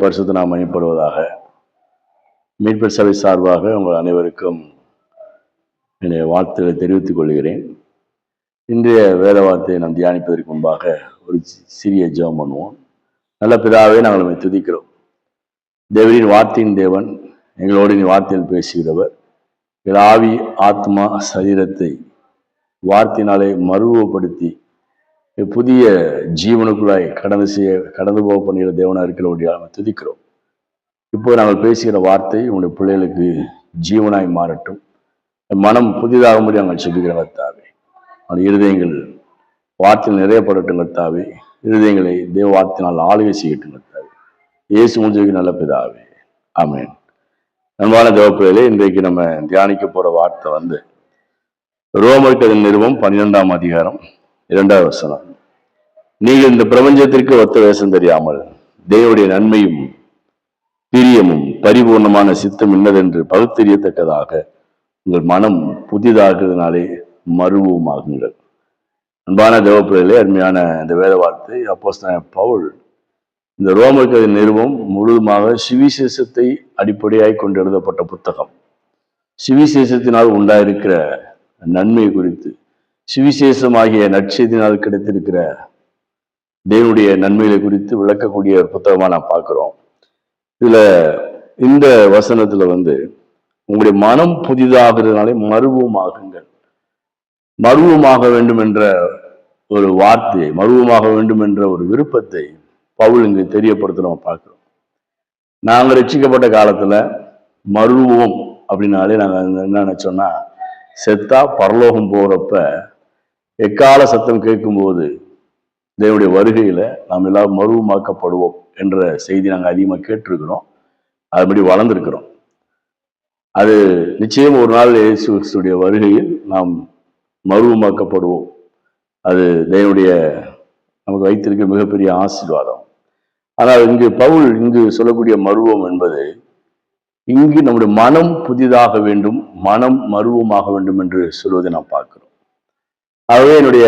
பரிசுத்த நாமம் மகிமைப்படுவதாக. மீட்பர் சபை சார்பாக உங்கள் அனைவருக்கும் என்னுடைய வாழ்த்துக்களை தெரிவித்துக் கொள்கிறேன். இன்றைய வேத வார்த்தையை நாம் தியானிப்பதற்கு முன்பாக ஒரு சிறிய ஜெபம் பண்ணுவோம். நல்ல பிதாவே, நாங்கள் நம்மை துதிக்கிறோம். தேவனின் வார்த்தையின் தேவன், எங்களோடு நீ வார்த்தையில் பேசுகிறவர். எங்கள் ஆவி, ஆத்மா, சரீரத்தை வார்த்தையினாலே மறுரூபப்படுத்தி புதிய ஜீவனுக்குள்ளாய் கடந்து போக பண்ணுகிற தேவனாக இருக்கிறபடியாக நாங்கள் துதிக்கிறோம். இப்போது நாங்கள் பேசுகிற வார்த்தை உங்களுடைய பிள்ளைகளுக்கு ஜீவனாய் மாறட்டும். மனம் புதிதாகும்படி நாங்கள் செபிக்கிற கர்த்தாவே, அந்த இருதயங்கள் வார்த்தையில் நிறையப்படட்டும் கர்த்தாவே. இருதயங்களை தேவ வார்த்தையினால் ஆளுகை செய்யட்டும் கர்த்தாவே. இயேசு மூலமாக நல்ல பிதாவே, ஆமென். அன்பான தேவ பிள்ளைகளே, இன்றைக்கு நம்ம தியானிக்க போற வார்த்தை வந்து ரோமர்கள் நிறுவம் 12ஆம் அதிகாரம் 2வது வசனம். நீங்கள் இந்த பிரபஞ்சத்திற்கு ஒத்த வேஷம் தெரியாமல் தேவனுடைய நன்மையும் பிரியமும் பரிபூர்ணமான சித்தம் இன்னதென்று பகுத்தறியத்தக்கதாக உங்கள் மனம் புதிதாகிறதுனாலே மறுரூபமாகுங்கள். அன்பான தேவ பிள்ளைகளே, அருமையான இந்த வேத வார்த்தை அப்போஸ்தலன் பவுல் இந்த ரோமர்கள் நிறுவம் முழுவதுமாக சுவிசேஷத்தை அடிப்படையாய் கொண்டு எழுதப்பட்ட புத்தகம். சுவிசேஷத்தினால் உண்டாயிருக்கிற நன்மை குறித்து, சுவிசேஷமாகிய நற்செய்தியினால் கிடைத்திருக்கிற தேவனுடைய நன்மைகளை குறித்து விளக்கக்கூடிய ஒரு புத்தகமா நான் பார்க்கிறோம். இதுல இந்த வசனத்துல வந்து உங்களுடைய மனம் புதிதாகிறதுனாலே மறுரூபமாகுங்கள். மறுரூபமாக வேண்டும் என்ற ஒரு வார்த்தையை, மறுரூபமாக வேண்டும் என்ற ஒரு விருப்பத்தை பவுல் இங்கு தெரியப்படுத்துறோம் பார்க்கிறோம். நாங்கள் ரட்சிக்கப்பட்ட காலத்துல மறுரூபம் அப்படின்னாலே நாங்க என்ன நினைச்சோம்னா, செத்தா பரலோகம் போறப்ப எக்கால சத்தம் கேட்கும்போது தேவனுடைய வருகையில நாம் எல்லாரும் மறுரூபமாக்கப்படுவோம் என்ற செய்தி நாங்கள் அதிகமாக கேட்டிருக்கிறோம். அதுபடி வளர்ந்துருக்கிறோம். அது நிச்சயம் ஒரு நாள் இயேசு கிறிஸ்துடைய வருகையில் நாம் மறுரூபமாக்கப்படுவோம். அது தேவனுடைய நமக்கு வைத்திருக்க மிகப்பெரிய ஆசீர்வாதம். ஆனால் இங்கு பவுல் இங்கு சொல்லக்கூடிய மறுரூபம் என்பது, இங்கு நம்முடைய மனம் புதிதாக வேண்டும், மனம் மறுரூபமாக வேண்டும் என்று சொல்வதை நாம் பார்க்கிறோம். ஆகவே என்னுடைய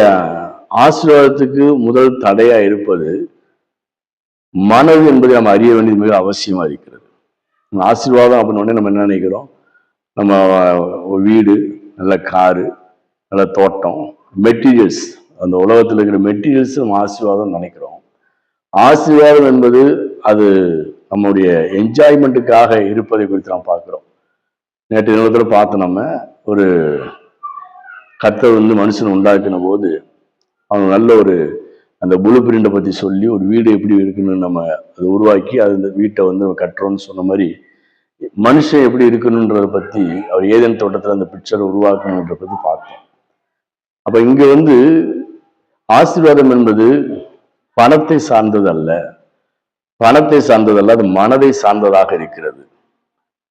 ஆசீர்வாதத்துக்கு முதல் தடையா இருப்பது மனது என்பதை நாம் அறிய வேண்டியது மிக அவசியமா இருக்கிறது. ஆசீர்வாதம் அப்படின்னு நம்ம என்ன நினைக்கிறோம்? நம்ம வீடு, நல்ல காரு, நல்ல தோட்டம், மெட்டீரியல்ஸ், அந்த உலகத்தில் இருக்கிற மெட்டீரியல்ஸ் நம்ம ஆசீர்வாதம் நினைக்கிறோம். ஆசீர்வாதம் என்பது அது நம்முடைய என்ஜாய்மெண்ட்டுக்காக இருப்பதை குறித்து நாம் பார்க்கிறோம். நேற்று தினத்தில் பார்த்து நம்ம ஒரு கர்த்தர் வந்து மனுஷனை உண்டாக்கின போது அவங்க நல்ல ஒரு அந்த ப்ளூ பிரிண்டை பற்றி சொல்லி ஒரு வீடு எப்படி இருக்குன்னு நம்ம அதை உருவாக்கி அந்த வீட்டை வந்து கட்டுறோம்னு சொன்ன மாதிரி மனுஷன் எப்படி இருக்கணுன்றதை பற்றி அவர் ஏதேன் தோட்டத்தில் அந்த பிக்சரை உருவாக்கணுன்றதை பற்றி பார்த்தோம். அப்போ இங்கே வந்து ஆசீர்வாதம் என்பது பணத்தை சார்ந்தது அல்ல, பணத்தை சார்ந்ததல்ல, அது மனதை சார்ந்ததாக இருக்கிறது.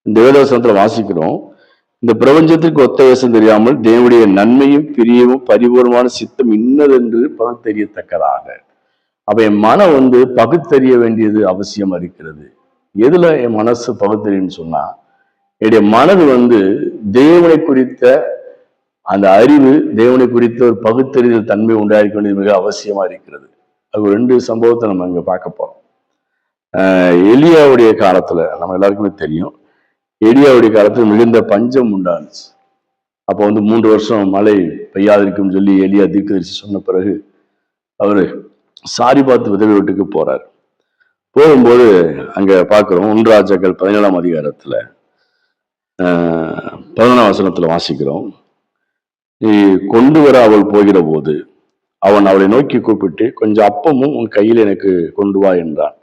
இந்த வேதவசனத்தில் வாசிக்கிறோம், இந்த பிரபஞ்சத்திற்கு ஒத்த வேஷம் தெரியாமல் தேவனுடைய நன்மையும் பிரியமும் பரிபூர்ணமான சித்தம் இன்னதென்று பகுத்தறியத்தக்கதாக. அப்ப என் மனம் வந்து பகுத்தறிய வேண்டியது அவசியம் இருக்கிறது. எதுல என் மனசு பகுத்தறின்னு சொன்னா, என்னுடைய மனது வந்து தேவனை குறித்த அந்த அறிவு, தேவனை குறித்த ஒரு பகுத்தறிதல் தன்மை உண்டாயிருக்க வேண்டியது மிக அவசியமா இருக்கிறது. அது 2 சம்பவத்தை நம்ம இங்க பார்க்க போறோம். எலியாவுடைய காலத்துல நம்ம எல்லாருக்குமே தெரியும், எலியாவுடைய காலத்துல மிகுந்த பஞ்சம் உண்டானுச்சு. அப்போ வந்து 3 வருஷம் மழை பெய்யாதிருக்குன்னு சொல்லி எலியா தீர்க்கதரிசி சொன்ன பிறகு அவரு சாரிபாத் விதவை வீட்டுக்கு போறாரு. போகும்போது அங்க பார்க்கிறோம், 1 ராஜாக்கள் 17ஆம் அதிகாரத்துல 11ஆம் வசனத்துல வாசிக்கிறோம், நீ கொண்டு வர அவள் போகிற போது அவன் அவளை நோக்கி கூப்பிட்டு, கொஞ்சம் அப்பமும் உன் கையில் எனக்கு கொண்டு வா என்றான்.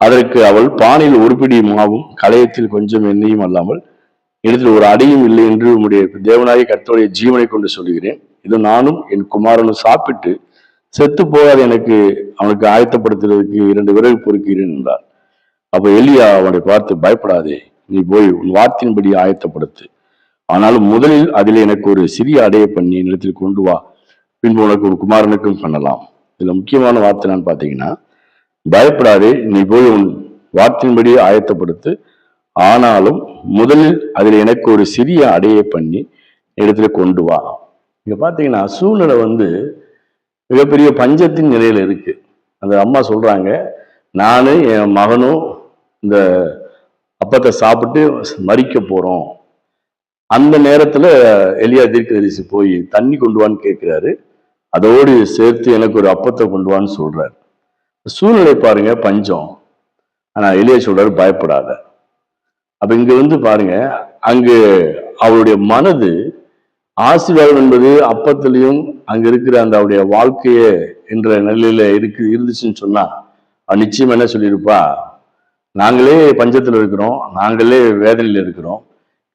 அதற்கு அவள், பானையில் ஒரு பிடி மாவும் களையத்தில் கொஞ்சம் எண்ணெயும் அல்லாமல் இடத்தில் ஒரு அடையும் இல்லை என்று உம்முடைய தேவனாகிய கர்த்தருடைய ஜீவனை கொண்டு சொல்கிறேன், இது நானும் என் குமாரனும் சாப்பிட்டு செத்து போகாத எனக்கு அவனுக்கு ஆயத்தப்படுத்துறதுக்கு 2 விறகு பொறுக்கிறேன் என்றார். அப்ப எலியா அவனை பார்த்து, பயப்படாதே, நீ போய் உன் வார்த்தையின்படி ஆயத்தப்படுத்து, ஆனாலும் முதலில் அதில் எனக்கு ஒரு சிறிய அடைய பண்ணி நிலத்தில் கொண்டு வா, பின்பு உனக்கு ஒரு குமாரனுக்கும் பண்ணலாம். இதுல முக்கியமான வார்த்தை என்னன்னு பாத்தீங்கன்னா, பயப்படாதே, நீ போய் உன் வார்த்தையின்படி ஆயத்தப்படுத்து, ஆனாலும் முதலில் அதில் எனக்கு ஒரு சிறிய அடையை பண்ணி இடத்துல கொண்டு வா. இங்க பாத்தீங்கன்னா சூழ்நிலை வந்து மிகப்பெரிய பஞ்சத்தின் நிலையில இருக்கு. அந்த அம்மா சொல்றாங்க, நானும் என் மகனும் இந்த அப்பத்தை சாப்பிட்டு மரிக்க போறோம். அந்த நேரத்துல எலியா தீர்க்கதரிசி போய் தண்ணி கொண்டு வான்னு கேட்கிறாரு. அதோடு சேர்த்து எனக்கு ஒரு அப்பத்தை கொண்டு வான்னு சொல்றாரு. சூழ்நிலை பாருங்க, பஞ்சம். ஆனா எலியா சொல்றாரு, பயப்படாத. அப்ப இங்க பாருங்க, அங்கு அவருடைய மனது ஆசீர்வாதம் என்பது அப்பத்திலையும் அங்க இருக்கிற அந்த அவருடைய வாழ்க்கைய என்ற நிலையில இருந்துச்சுன்னு சொன்னா நிச்சயம் என்ன சொல்லியிருப்பா, நாங்களே பஞ்சத்துல இருக்கிறோம், நாங்களே வேதனையில இருக்கிறோம்,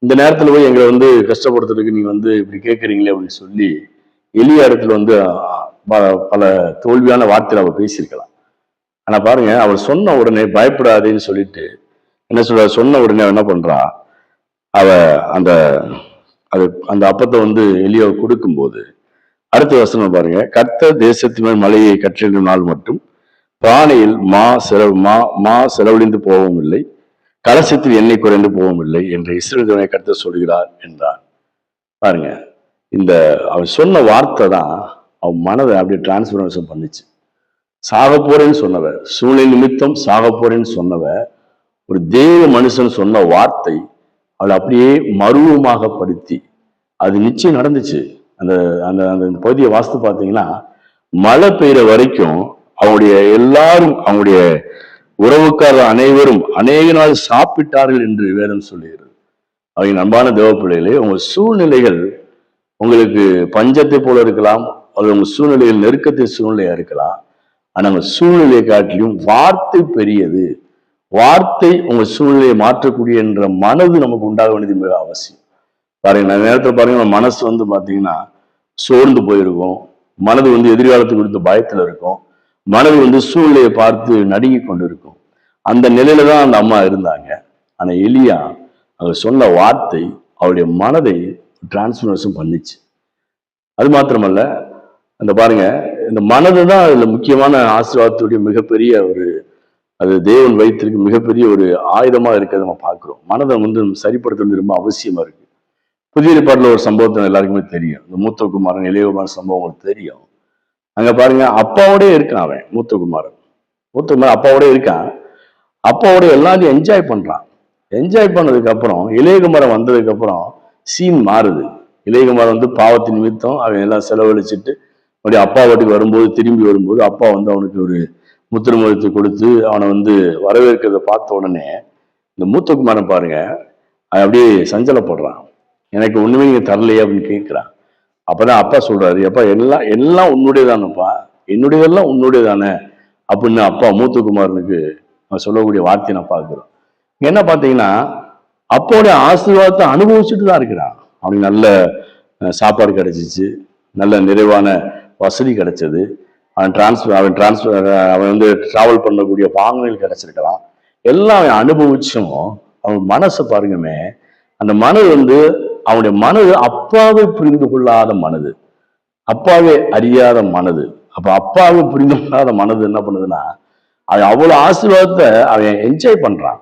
இந்த நேரத்துல போய் எங்களை கஷ்டப்படுத்துறதுக்கு நீங்க இப்படி கேட்கறீங்களே அப்படின்னு சொல்லி எளிய இடத்துல பல தோல்வியான வார்த்தையில அவ பேசியிருக்கலாம். ஆனா பாருங்க, அவர் சொன்ன உடனே பயப்படாதேன்னு சொல்லிட்டு என்ன சொல்ற, சொன்ன உடனே என்ன பண்றா, அவ அந்த அந்த அப்பத்தை எலியாவை கொடுக்கும்போது அடுத்த வசனம் பாருங்க, கர்த்தர் தேசத்து மேல் மலையை கற்றிடும் நாள் மட்டும் பானையில் மா செலவழிந்து போகவும் இல்லை, கலசத்தில் எண்ணெய் குறைந்து போகவும் இல்லை என்று இஸ்ரவேல் தேவனை கர்த்தர் சொல்கிறார் என்றார். பாருங்க, இந்த அவர் சொன்ன வார்த்தை தான் அவன் மனதை அப்படியே டிரான்ஸ்பர்மேஷன் பண்ணிச்சு. சாக போறேன்னு சொன்னவ, சூழ்நிலை நிமித்தம் சாக போறேன்னு சொன்னவ, ஒரு தேவ மனுஷன் சொன்ன வார்த்தை அவளை அப்படியே மருவமாகப்படுத்தி அது நிச்சயம் நடந்துச்சு. அந்த அந்த அந்த பகுதியை வாஸ்து பார்த்தீங்கன்னா, மழை பெய்கிற வரைக்கும் அவங்களுடைய எல்லாரும், அவங்களுடைய உறவுக்காரர் அனைவரும் அநேக நாள் சாப்பிட்டார்கள் என்று வேதம் சொல்லுகிறது. அவங்க அன்பான தேவ பிள்ளைகளே, உங்க சூழ்நிலைகள் உங்களுக்கு பஞ்சத்தை போல இருக்கலாம், அது உங்க சூழ்நிலைகள் நெருக்கத்தின் சூழ்நிலையா இருக்கலாம். ஆனா உங்க சூழ்நிலையை காட்டிலும் வார்த்தை பெரியது. வார்த்தை உங்க சூழ்நிலையை மாற்றக்கூடிய என்ற மனது நமக்கு உண்டாக வேண்டியது மிக அவசியம். பாருங்க, நான் நேரத்தில் பாருங்க, மனசு பாத்தீங்கன்னா சோர்ந்து போயிருக்கும், மனது எதிர்காலத்துக்கு குறித்த பயத்துல இருக்கும், மனது சூழ்நிலையை பார்த்து நடுங்கி கொண்டு இருக்கும். அந்த நிலையில தான் அந்த அம்மா இருந்தாங்க. ஆனா எலியா அவர் சொன்ன வார்த்தை அவருடைய மனதை டிரான்ஸ்பர்மேஷன் பண்ணிச்சு. அது மாத்திரமல்ல, அந்த பாருங்க, இந்த மனது தான் இதுல முக்கியமான ஆசீர்வாதத்துடைய மிகப்பெரிய அது தேவன் வைத்திருக்கு மிகப்பெரிய ஒரு ஆயுதமா இருக்கிறத நம்ம பார்க்கிறோம். மனதை சரிப்படுத்துறது ரொம்ப அவசியமா இருக்கு. புதிய ஏற்பாட்டுல ஒரு சம்பவத்தை எல்லாருக்குமே தெரியும், இந்த மூத்தகுமாரன் இளையகுமாரன் சம்பவம் உங்களுக்கு தெரியும். அங்க பாருங்க, அப்பாவோடய இருக்கான் அவன். மூத்தகுமாரன் அப்பாவோட இருக்கான். அப்பாவோட எல்லாத்தையும் என்ஜாய் பண்றான். என்ஜாய் பண்ணதுக்கு அப்புறம் இளையகுமாரன் வந்ததுக்கு அப்புறம் சீன் மாறுது. இளையகுமாரன் பாவத்தின் நிமித்தம் அவன் எல்லாம் செலவழிச்சிட்டு அப்படி அப்பா வீட்டுக்கு வரும்போது, திரும்பி வரும்போது அப்பா அவனுக்கு ஒரு முத்திரமுகத்தை கொடுத்து அவனை வரவேற்கிறத பார்த்த உடனே இந்த மூத்தகுமாரன் பாருங்க அப்படியே சஞ்சலப்படுறான். எனக்கு ஒண்ணுமே நீங்க தரலையே அப்படின்னு கேட்கிறான். அப்பதான் அப்பா சொல்றாரு, அப்பா எல்லாம் உன்னுடையதானப்பா, என்னுடையதெல்லாம் உன்னுடையதானே அப்படின்னு அப்பா மூத்தகுமாரனுக்கு சொல்லக்கூடிய வார்த்தையை நான் பார்க்கிறோம். என்ன பார்த்தீங்கன்னா, அப்போடைய ஆசீர்வாதத்தை அனுபவிச்சுட்டு தான் இருக்கிறான். அவனுக்கு நல்ல சாப்பாடு கிடைச்சிச்சு, நல்ல நிறைவான வசதி கிடைச்சது, அவன் டிராவல் பண்ணக்கூடிய வாகனங்கள் கிடைச்சிருக்கலாம். எல்லாம் அவன் அனுபவிச்சும் அவன் மனசை பாருங்கமே, அந்த மனது அவனுடைய மனது அப்பாவை புரிந்து கொள்ளாத மனது, அப்பாவே அறியாத மனது. அப்ப அப்பாவை புரிந்து கொள்ளாத மனது என்ன பண்ணுதுன்னா, அவன் அவ்வளவு ஆசீர்வாதத்தை அவன் என்ஜாய் பண்றான்.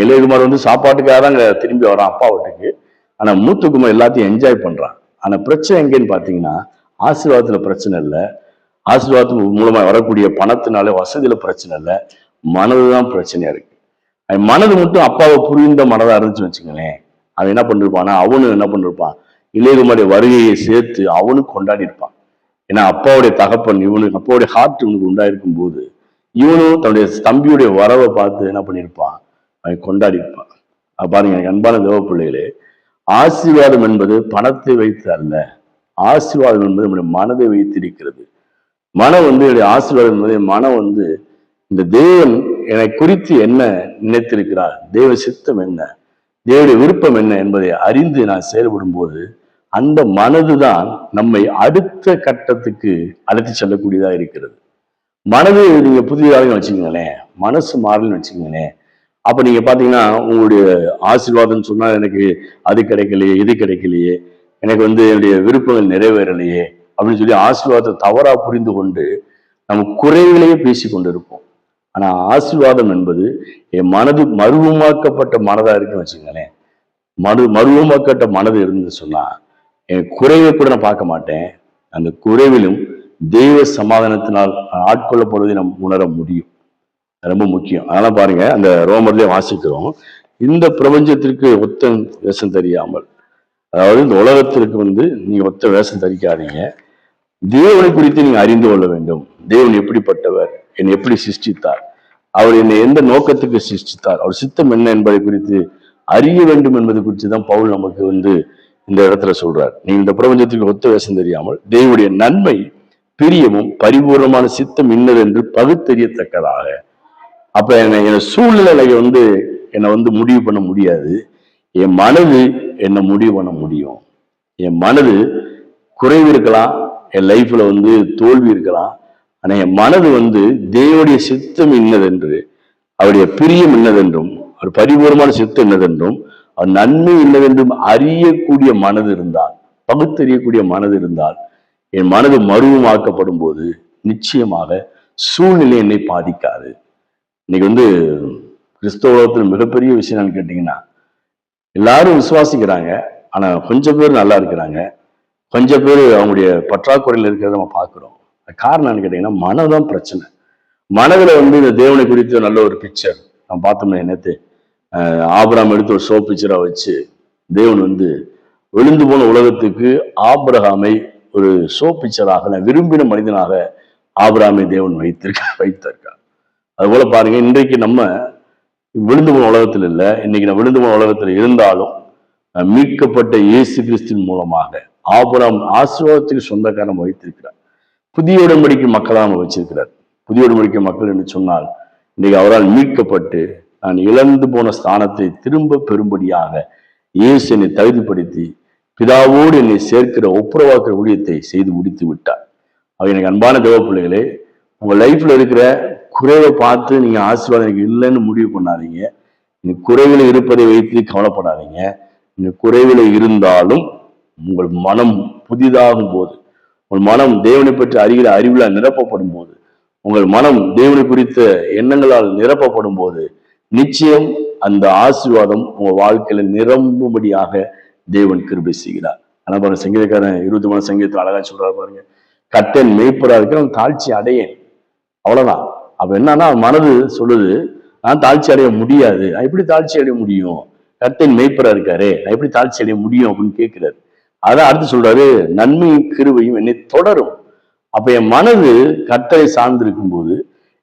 இளையகுமார் சாப்பாட்டுக்காக தான் திரும்பி வரான் அப்பா வீட்டுக்கு. ஆனா மூத்தகுமார் எல்லாத்தையும் என்ஜாய் பண்றான். ஆனா பிரச்சனை எங்கேன்னு பாத்தீங்கன்னா, ஆசீர்வாதத்துல பிரச்சனை இல்லை, ஆசீர்வாதத்து மூலமா வரக்கூடிய பணத்தினால வசதியில பிரச்சனை இல்லை, மனதுதான் பிரச்சனையா இருக்கு. மனது மட்டும் அப்பாவை புரிந்த மனதா இருந்துச்சு வச்சுங்களேன், அவன் என்ன பண்ணிருப்பான்னா, அவனு என்ன பண்ணிருப்பான், இளையகுமாரிய வருகையை சேர்த்து அவனுக்கு கொண்டாடி இருப்பான். ஏன்னா அப்பாவுடைய தகப்பன் இவனுக்கு, அப்பாவுடைய ஹார்ட் இவனுக்கு உண்டாயிருக்கும் போது இவனும் தன்னுடைய தம்பியுடைய வரவை பார்த்து என்ன பண்ணியிருப்பான், அவன் கொண்டாடி இருப்பான். பாருங்க அன்பான தேவ பிள்ளைகளே, ஆசீர்வாதம் என்பது பணத்தை வைத்து அல்ல, ஆசீர்வாதம் என்பது நம்முடைய மனதை வைத்திருக்கிறது. மனம் என்னுடைய ஆசீர்வாதம் என்பது மனம் இந்த தேவன் என்னை குறித்து என்ன நினைத்திருக்கிறார், தேவ சித்தம் என்ன, தேவனுடைய விருப்பம் என்ன என்பதை அறிந்து நான் செயல்படும் போது அந்த மனதுதான் நம்மை அடுத்த கட்டத்துக்கு அழைத்து செல்லக்கூடியதா இருக்கிறது. மனது நீங்க புதியதாக வச்சுக்கோங்களேன், மனசு மாறலன்னு வச்சுக்கோங்களேன், அப்ப நீங்க பாத்தீங்கன்னா உங்களுடைய ஆசீர்வாதம் சொன்னா எனக்கு அது கிடைக்கலையே, இது கிடைக்கலையே, எனக்கு என்னுடைய விருப்பங்கள் நிறைவேறலையே அப்படின்னு சொல்லி ஆசீர்வாதத்தை தவறா புரிந்து கொண்டு நம்ம குறைகளையே பேசி கொண்டு இருப்போம். ஆனா ஆசீர்வாதம் என்பது என் மனது மருவமாக்கப்பட்ட மனதா இருக்குன்னு வச்சுக்கோங்களேன். மருவமாக்கப்பட்ட மனது இருந்து சொன்னா என் குறைவை கூட நான் பார்க்க மாட்டேன், அந்த குறைவிலும் தெய்வ சமாதானத்தினால் ஆட்கொள்ளப்படுவதை நாம் உணர முடியும். ரொம்ப முக்கியம். அதெல்லாம் பாருங்க, அந்த ரோமர்லயே வாசிக்கிறோம், இந்த பிரபஞ்சத்திற்கு ஒத்த வேஷம் தெரியாமல், அதாவது இந்த உலகத்திற்கு நீங்க ஒத்த வேஷம் தரிக்காதீங்க, தேவனை குறித்து நீங்க அறிந்து கொள்ள வேண்டும். தேவன் எப்படிப்பட்டவர், என்னை எப்படி சிருஷ்டித்தார், அவர் என்னை எந்த நோக்கத்துக்கு சிருஷ்டித்தார், அவர் சித்தம் என்ன என்பதை குறித்து அறிய வேண்டும் என்பது குறித்து தான் பவுல் நமக்கு இந்த இடத்துல சொல்றார். நீ இந்த பிரபஞ்சத்துக்கு ஒத்த வேஷம் தெரியாமல் தேவனுடைய நன்மை, பிரியமும் பரிபூர்ணமான சித்தம் இன்னது என்று பகுத்தறியத்தக்கதாக. அப்ப என்ன சூழ்நிலை என்னை முடிவு பண்ண முடியாது, என் மனது என்ன முடிவு பண்ண முடியும். என் மனது குறைவு இருக்கலாம், என் லைஃப்ல தோல்வி இருக்கலாம், ஆனா என் மனது தேவனுடைய சித்தம் இன்னதென்று, அவருடைய பிரியம் என்னதென்றும், அவர் பரிபூர்ணமான சித்தம் என்னதென்றும், அவர் நன்மை என்னதென்றும் அறியக்கூடிய மனது இருந்தால், பகுத்தறியக்கூடிய மனது இருந்தால், என் மனது மருவமாக்கப்படும் போது நிச்சயமாக சூழ்நிலை என்னை பாதிக்காது. இன்னைக்கு கிறிஸ்தவத்தில் மிகப்பெரிய விஷயம் என்னன்னு கேட்டீங்கன்னா, எல்லாரும் விசுவாசிக்கிறாங்க, ஆனா கொஞ்சம் பேர் நல்லா இருக்கிறாங்க, கொஞ்சம் பேர் அவங்களுடைய பற்றாக்குறையில் இருக்கிறத நம்ம பார்க்கிறோம். காரணம் என்னன்னு கேட்டீங்கன்னா, மனதான் பிரச்சனை. மனதுல இந்த தேவனை குறித்து நல்ல ஒரு பிக்சர் நம்ம பார்த்தோம்னா, என்னத்து ஆபிரகாம் எடுத்து ஒரு பிக்சரா வச்சு தேவன் விழுந்து போன உலகத்துக்கு ஆபிரகாமை ஒரு பிக்சராக, விரும்பின மனிதனாக ஆபிரகாமை தேவன் வைத்திருக்கார். அது போல பாருங்க, இன்றைக்கு நம்ம விழுந்து போன உலகத்தில் இல்லை, இன்னைக்கு நம்ம விழுந்து போன உலகத்தில் இருந்தாலும் மீட்கப்பட்ட இயேசு கிறிஸ்துவின் மூலமாக ஆபிரகாம் ஆசீர்வாதத்துக்கு சொந்தக்காரன் வைத்திருக்கிறார். புதிய உடன்படிக்கை மக்களாக நம்ம வச்சிருக்கிறார். புதிய உடன்படிக்கை மக்கள் என்று சொன்னால், இன்னைக்கு அவரால் மீட்கப்பட்டு நான் இழந்து போன ஸ்தானத்தை திரும்ப பெறும்படியாக இயேசு என்னை தகுதிப்படுத்தி பிதாவோடு என்னை சேர்க்கிற ஒப்புரவாக்குற ஊழியத்தை செய்து முடித்து விட்டார். அவ எனக்கு அன்பான தேவ பிள்ளைகளே, உங்க லைஃப்ல இருக்கிற குறைவை பார்த்து நீங்க ஆசீர்வாதம் எனக்கு இல்லைன்னு முடிவு பண்ணாதீங்க. நீங்க குறைவில் இருப்பதை வைத்து கவலைப்படாதீங்க. நீங்க குறைவில் இருந்தாலும் உங்கள் மனம் புதிதாகும் போது, உங்கள் மனம் தேவனை பற்றி அறிகிற அறிவிலால் நிரப்பப்படும் போது, உங்கள் மனம் தேவனை குறித்த எண்ணங்களால் நிரப்பப்படும் போது, நிச்சயம் அந்த ஆசீர்வாதம் உங்க வாழ்க்கையில நிரம்பும்படியாக தேவன் கிருபை செய்கிறார். ஆனா பாருங்க, சங்கீதக்காரன் 23 சங்கீதத்தில் அழகா சொல்றாரு பாருங்க, கர்த்தன் மேய்ப்பரா இருக்கிற தாழ்ச்சி அடையேன், அவ்வளவுதான். அப்ப என்னன்னா, மனது சொல்லுது, நான் தாழ்ச்சி அடைய முடியாது, நான் எப்படி தாழ்ச்சி அடைய முடியும், கர்த்தன் மேய்ப்பரா இருக்காரு, நான் எப்படி தாழ்ச்சி அடைய முடியும் அப்படின்னு கேட்கிறாரு. அதான் அடுத்து சொல்றாரு, நன்மையும் கிருபையும் என்னை தொடரும். அப்ப என் மனது கர்த்தரை சார்ந்திருக்கும் போது,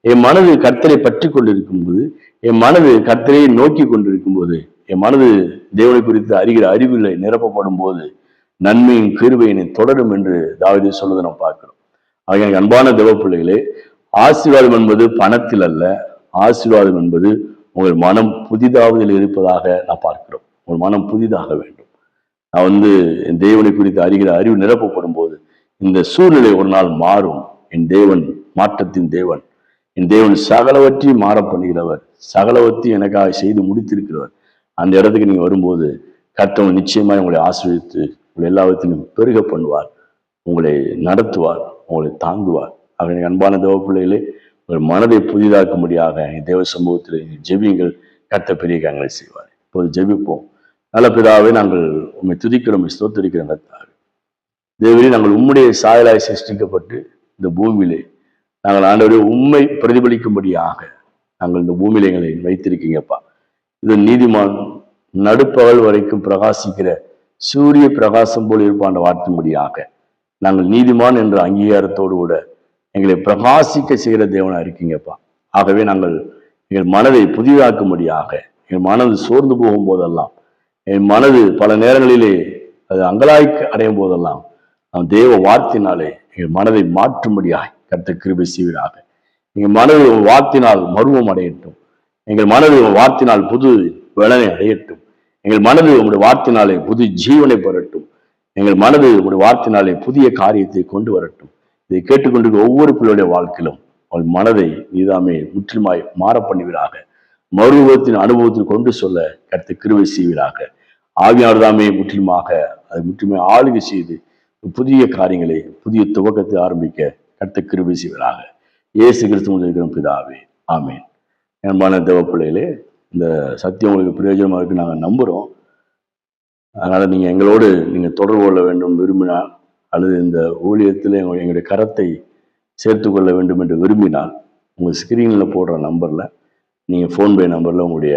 என் மனது கர்த்தரை பற்றி கொண்டிருக்கும் போது, என் மனது கர்த்தரை நோக்கி கொண்டிருக்கும் போது, என் மனது தேவனை குறித்து அறிகிற அறிவில்லை நிரப்பப்படும் போது, நன்மையும் கிருபையினை தொடரும் என்று தாவீது சொல்வதை நாம் பார்க்கிறோம். ஆக எனக்கு அன்பான தேவ பிள்ளைகளே, ஆசீர்வாதம் என்பது பணத்தில் அல்ல, ஆசீர்வாதம் என்பது உங்கள் மனம் புதிதாவதில் இருப்பதாக நான் பார்க்கிறோம். உங்கள் மனம் புதிதாக வேண்டும். நான் என் தேவனை குறித்து அறிகிற அறிவு நிரப்பப்படும் போது இந்த சூழ்நிலை ஒரு நாள் மாறும். என் தேவன் மாற்றத்தின் தேவன், என் தேவன் சகலவற்றையும் மாற பண்ணுகிறவர், சகலவற்றையும் எனக்காக செய்து முடித்திருக்கிறவர். அந்த இடத்துக்கு நீங்க வரும்போது கர்த்தர் நிச்சயமாய் உங்களை ஆசீர்வதித்து உங்களை எல்லாவற்றையும் பெருக பண்ணுவார், உங்களை நடத்துவார், உங்களை தாங்குவார். ஆக அன்பான தேவ பிள்ளைகளே, உங்கள் மனதை புதிதாக்கும்படியாக தேவ சமூகத்தில் ஜெபியுங்கள், கர்த்தர் பெரிய காரியங்களை செய்வார். இப்போது ஜெபிப்போம். நல்ல பிதாவே, நாங்கள் உண்மை துதிக்கிறோம், ஸ்தோத்திரிக்கிறோம். கர்த்தாவே, தேவரே, நாங்கள் உம்முடைய சாயலாய் சிருஷ்டிக்கப்பட்டு இந்த பூமியிலே நாங்கள் ஆண்டவரே உண்மை பிரதிபலிக்கும்படியாக நாங்கள் இந்த பூமியில எங்களை வைத்திருக்கீங்கப்பா. இது நீதிமான் நடுப்பகல் வரைக்கும் பிரகாசிக்கிற சூரிய பிரகாசம் போல் இருப்பாண்ட வார்த்தையும்படியாக நாங்கள் நீதிமான் என்ற அங்கீகாரத்தோடு கூட எங்களை பிரகாசிக்க செய்கிற தேவனா இருக்கீங்கப்பா. ஆகவே நாங்கள் எங்கள் மனதை புதிதாக்கும்படியாக, எங்கள் மனது சோர்ந்து போகும் போதெல்லாம், என் மனது பல நேரங்களிலே அது அங்கலாய்க்கு அடையும் போதெல்லாம் நாம் தேவ வார்த்தையினாலே எங்கள் மனதை மாற்றும்படியாய் கர்த்தர் கிருபை செய்வீராக. எங்கள் மனது வார்த்தையினால் மருவம் அடையட்டும், எங்கள் மனது வார்த்தையினால் புது பலனை அடையட்டும், எங்கள் மனது உங்களுடைய வார்த்தையினாலே புது ஜீவனை பெறட்டும், எங்கள் மனது உங்களுடைய வார்த்தையினாலே புதிய காரியத்தை கொண்டு வரட்டும். இதை கேட்டுக்கொண்டிருக்கிற ஒவ்வொரு பிள்ளையுடைய வாழ்க்கையிலும் அவள் மனதை நீதாமே முற்றிலுமாய் மாற பண்ணுவீராக. மறுரூபத்தின் அனுபவத்தில் கொண்டு சொல்ல கர்த்தர் கிருபை செய்வீராக. ஆவியானவர் தாமே முற்றிலுமாக அதை முற்றிலுமே ஆளுகை செய்து புதிய காரியங்களை, புதிய துவக்கத்தை ஆரம்பிக்க கர்த்தர் கிருபை செய்வீராக. இயேசு கிறிஸ்து இருக்கிற பிதாவே, ஆமேன். அன்பான தேவ பிள்ளைகளே, இந்த சத்தியம் உங்களுக்கு பிரயோஜனமா இருக்கு நாங்கள் நம்புறோம். அதனால நீங்க எங்களோடு தொடர்பு கொள்ள வேண்டும் விரும்பினால், அல்லது இந்த ஊழியத்தில் எங்களுடைய கரத்தை சேர்த்து கொள்ள வேண்டும் என்று விரும்பினால், உங்கள் ஸ்க்ரீனில் போடுற நம்பரில் நீங்கள் ஃபோன்பே நம்பரில் உங்களுடைய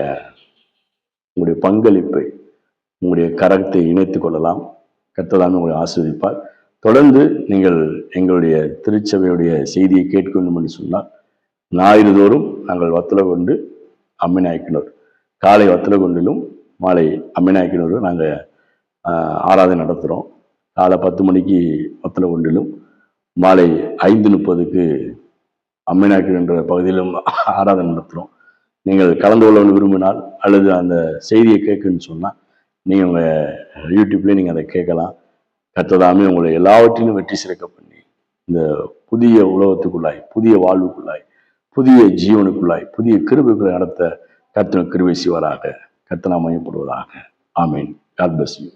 பங்களிப்பை, உங்களுடைய கரத்தை இணைத்து கொள்ளலாம். கர்த்தர் உங்களை ஆசீர்வதிப்பார். தொடர்ந்து நீங்கள் எங்களுடைய திருச்சபையுடைய செய்தியை கேட்க வேண்டும் என்று சொன்னால், ஞாயிறு தோறும் நாங்கள் வத்தலகுண்டு அம்மிநாயக்கனூர், காலை வத்தலகுண்டிலும் மாலை அம்மிநாயக்கனூரும் நாங்கள் ஆராதனை நடத்துகிறோம். காலை 10 மணிக்கு வத்தலகுண்டிலும், மாலை 5:30க்கு அம்மிநாயக்கனூர் என்ற பகுதியிலும் ஆராதனை நடத்துகிறோம். நீங்கள் கலந்து கொள்ள விரும்பினால் அல்லது அந்த செய்தியை கேட்குன்னு சொன்னால் நீங்கள் உங்கள் யூடியூப்லேயே நீங்கள் அதை கேட்கலாம். கர்த்தர் உங்களை எல்லாவற்றிலும் வெற்றி சிறக்க பண்ணி இந்த புதிய உலகத்துக்குள்ளாய், புதிய வாழ்வுக்குள்ளாய், புதிய ஜீவனுக்குள்ளாய், புதிய கிருபைக்குள்ளாய் நடத்த கர்த்தர் கிருபை செய்வாராக. கர்த்தர் மையப்படுவதாக. ஆமீன். God bless you.